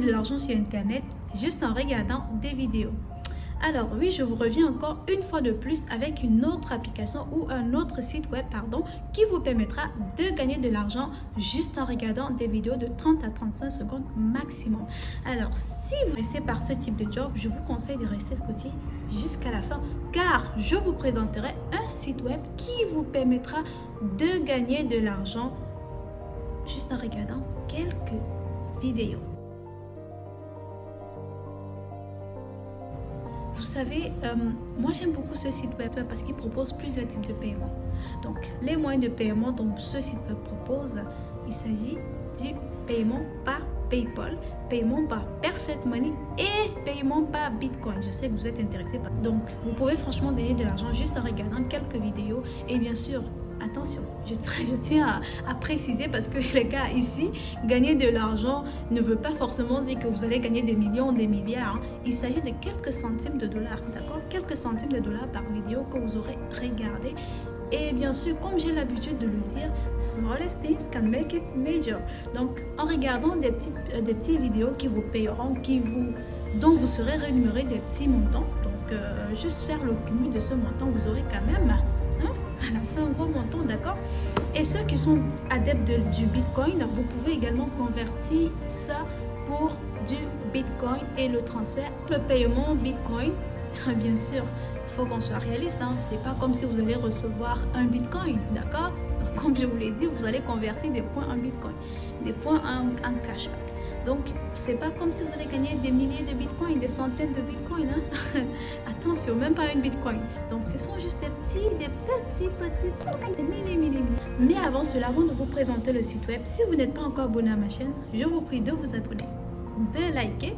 de l'argent sur internet juste en regardant des vidéos. Alors oui, je vous reviens encore une fois de plus avec une autre application ou un autre site web qui vous permettra de gagner de l'argent juste en regardant des vidéos de 30 à 35 secondes maximum. Alors si vous restez par ce type de job, je vous conseille de rester scotché jusqu'à la fin car je vous présenterai un site web qui vous permettra de gagner de l'argent juste en regardant quelques vidéos. Vous savez, moi j'aime beaucoup ce site web parce qu'il propose plusieurs types de paiements. Donc les moyens de paiement dont ce site web propose, il s'agit du paiement par PayPal, paiement par Perfect Money et paiement par Bitcoin. Je sais que vous êtes intéressé par. Donc vous pouvez franchement gagner de l'argent juste en regardant quelques vidéos et bien sûr. Attention, je tiens à préciser parce que les gars, ici, gagner de l'argent ne veut pas forcément dire que vous allez gagner des millions, des milliards. Il s'agit de quelques centimes de dollars, d'accord? Quelques centimes de dollars par vidéo que vous aurez regardé. Et bien sûr, comme j'ai l'habitude de le dire, smallest things can make it major. Donc, en regardant des petites vidéos qui vous payeront, dont vous serez rémunéré des petits montants. Donc, juste faire le cumul de ce montant, vous aurez quand même... à la fin un gros montant, d'accord? Et ceux qui sont adeptes du Bitcoin, vous pouvez également convertir ça pour du Bitcoin et le transfert. Le paiement Bitcoin, bien sûr, il faut qu'on soit réaliste, c'est pas comme si vous allez recevoir un Bitcoin, d'accord? Donc, comme je vous l'ai dit, vous allez convertir des points en Bitcoin, des points en cashback. Donc, c'est pas comme si vous allez gagner des milliers de bitcoins, des centaines de bitcoins. Attention, même pas une bitcoin. Donc, ce sont juste des petits, milli. Mais avant cela, avant de vous présenter le site web, si vous n'êtes pas encore abonné à ma chaîne, je vous prie de vous abonner, de liker,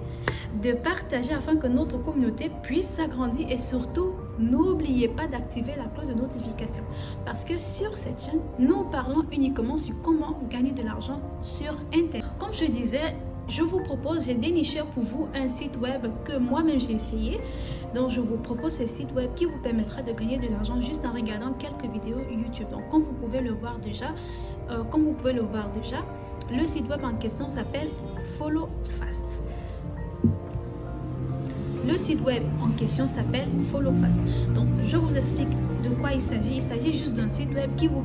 de partager afin que notre communauté puisse s'agrandir et surtout, n'oubliez pas d'activer la cloche de notification parce que sur cette chaîne, nous parlons uniquement sur comment gagner de l'argent sur Internet. Comme je disais, je vous propose, j'ai déniché pour vous un site web que moi-même j'ai essayé. Donc, je vous propose ce site web qui vous permettra de gagner de l'argent juste en regardant quelques vidéos YouTube. Donc, comme vous pouvez le voir déjà, le site web en question s'appelle Follow Fast. Le site web en question s'appelle Follow Fast. Donc, je vous explique de quoi il s'agit. Il s'agit juste d'un site web qui vous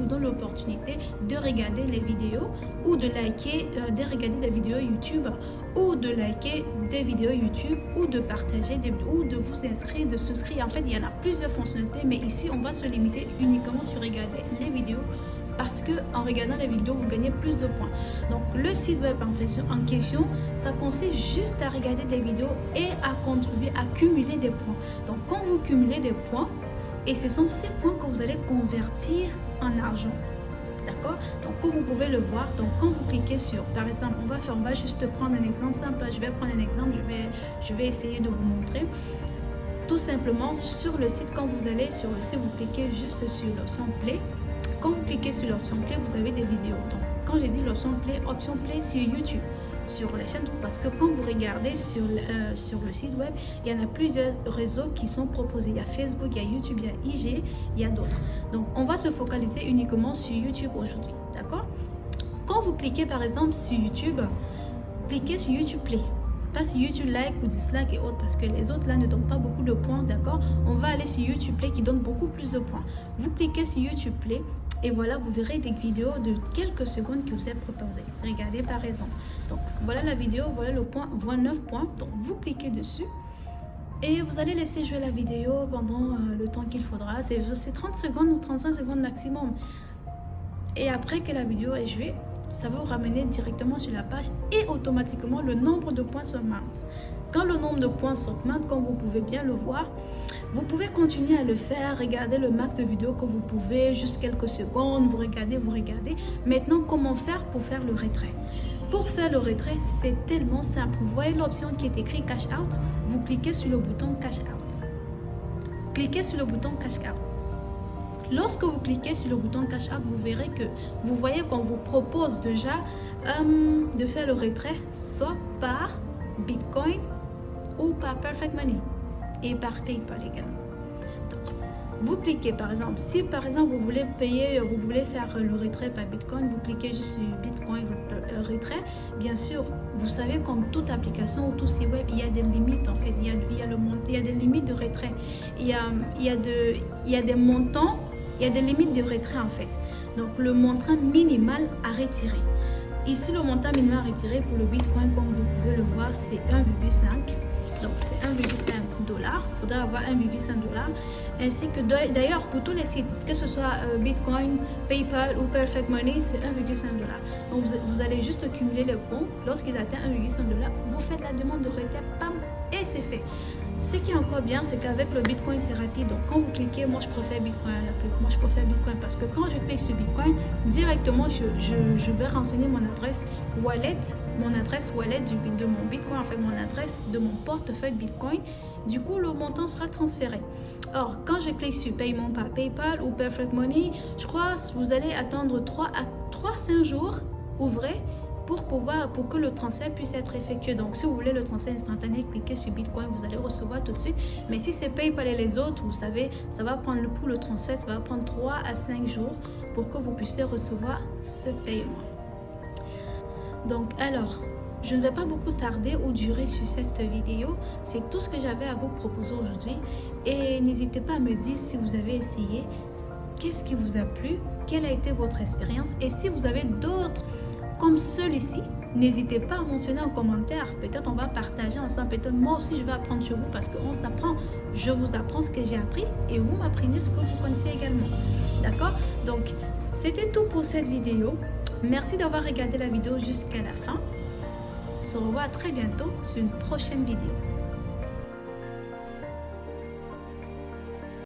donne l'opportunité de regarder les vidéos ou de liker, de regarder des vidéos YouTube ou de liker des vidéos YouTube ou de partager ou de vous inscrire, de souscrire. En fait, il y en a plusieurs fonctionnalités, mais ici, on va se limiter uniquement sur regarder les vidéos parce que en regardant les vidéos, vous gagnez plus de points. Donc, le site web en question, ça consiste juste à regarder des vidéos et à contribuer à cumuler des points. Donc, quand vous cumulez des points, et ce sont ces points que vous allez convertir en argent. D'accord? Donc, comme vous pouvez le voir, donc quand vous cliquez sur, par exemple, on va juste prendre un exemple simple. Je vais prendre un exemple, je vais essayer de vous montrer. Tout simplement, sur le site, quand vous allez sur le site, vous cliquez juste sur l'option Play. Quand vous cliquez sur l'option Play, vous avez des vidéos. Donc, quand j'ai dit l'option Play sur YouTube, sur les chaînes, parce que quand vous regardez sur le site web, il y en a plusieurs réseaux qui sont proposés. Il y a Facebook, il y a YouTube, il y a IG, il y a d'autres. Donc, on va se focaliser uniquement sur YouTube aujourd'hui. D'accord? Quand vous cliquez par exemple sur YouTube, cliquez sur YouTube Play. Pas sur YouTube Like ou Dislike et autres parce que les autres là ne donnent pas beaucoup de points, d'accord? On va aller sur YouTube Play qui donne beaucoup plus de points. Vous cliquez sur YouTube Play et voilà, vous verrez des vidéos de quelques secondes qui vous est proposées. Regardez par exemple. Donc voilà la vidéo, voilà le point, voilà 9 points. Donc vous cliquez dessus et vous allez laisser jouer la vidéo pendant le temps qu'il faudra. C'est 30 secondes ou 35 secondes maximum. Et après que la vidéo est jouée, ça va vous ramener directement sur la page et automatiquement le nombre de points s'augmente. Quand le nombre de points s'augmente, comme vous pouvez bien le voir, vous pouvez continuer à le faire, regarder le max de vidéos que vous pouvez, juste quelques secondes, vous regardez. Maintenant, comment faire pour faire le retrait? Pour faire le retrait, c'est tellement simple. Vous voyez l'option qui est écrite Cash Out, vous cliquez sur le bouton Cash Out. Cliquez sur le bouton Cash Out. Lorsque vous cliquez sur le bouton Cash Out, vous verrez que vous voyez qu'on vous propose déjà de faire le retrait soit par Bitcoin ou par Perfect Money et par PayPal également. Donc, vous cliquez par exemple, si par exemple vous voulez payer, vous voulez faire le retrait par Bitcoin, vous cliquez juste sur Bitcoin retrait. Bien sûr, vous savez, comme toute application ou tout site web, il y a des limites en fait, il y a des limites de retrait, il y a des montants, il y a des limites de retrait en fait. Donc le montant minimal à retirer. Ici, le montant minimal à retirer pour le Bitcoin, comme vous pouvez le voir, c'est 1,5. Donc c'est 1,5 $. Il faudra avoir 1,5 $. Ainsi que d'ailleurs pour tous les sites, que ce soit Bitcoin, PayPal ou Perfect Money, c'est 1,5 $. Donc vous allez juste cumuler les points. Lorsqu'ils atteignent 1,5 $, vous faites la demande de retrait, pam, et c'est fait. Ce qui est encore bien, c'est qu'avec le Bitcoin, c'est rapide. Donc, quand vous cliquez, moi, je préfère Bitcoin à la pub. Moi, je préfère Bitcoin parce que quand je clique sur Bitcoin, directement, je vais renseigner mon adresse wallet de mon Bitcoin, en fait, mon adresse de mon portefeuille Bitcoin. Du coup, le montant sera transféré. Or, quand je clique sur paiement par PayPal ou Perfect Money, je crois que vous allez attendre 3 à 5 jours ouvrés pour que le transfert puisse être effectué. Donc, si vous voulez le transfert instantané, cliquez sur Bitcoin, vous allez recevoir tout de suite. Mais si c'est PayPal et les autres, vous savez, ça va prendre pour le transfert, ça va prendre 3 à 5 jours pour que vous puissiez recevoir ce paiement. Donc, alors, je ne vais pas beaucoup tarder ou durer sur cette vidéo. C'est tout ce que j'avais à vous proposer aujourd'hui. Et n'hésitez pas à me dire si vous avez essayé, qu'est-ce qui vous a plu, quelle a été votre expérience. Et si vous avez d'autres comme celui-ci, n'hésitez pas à mentionner en commentaire. Peut-être on va partager ensemble. Peut-être moi aussi je vais apprendre chez vous parce qu'on s'apprend. Je vous apprends ce que j'ai appris et vous m'apprenez ce que vous connaissez également. D'accord? Donc, c'était tout pour cette vidéo. Merci d'avoir regardé la vidéo jusqu'à la fin. On se revoit très bientôt sur une prochaine vidéo.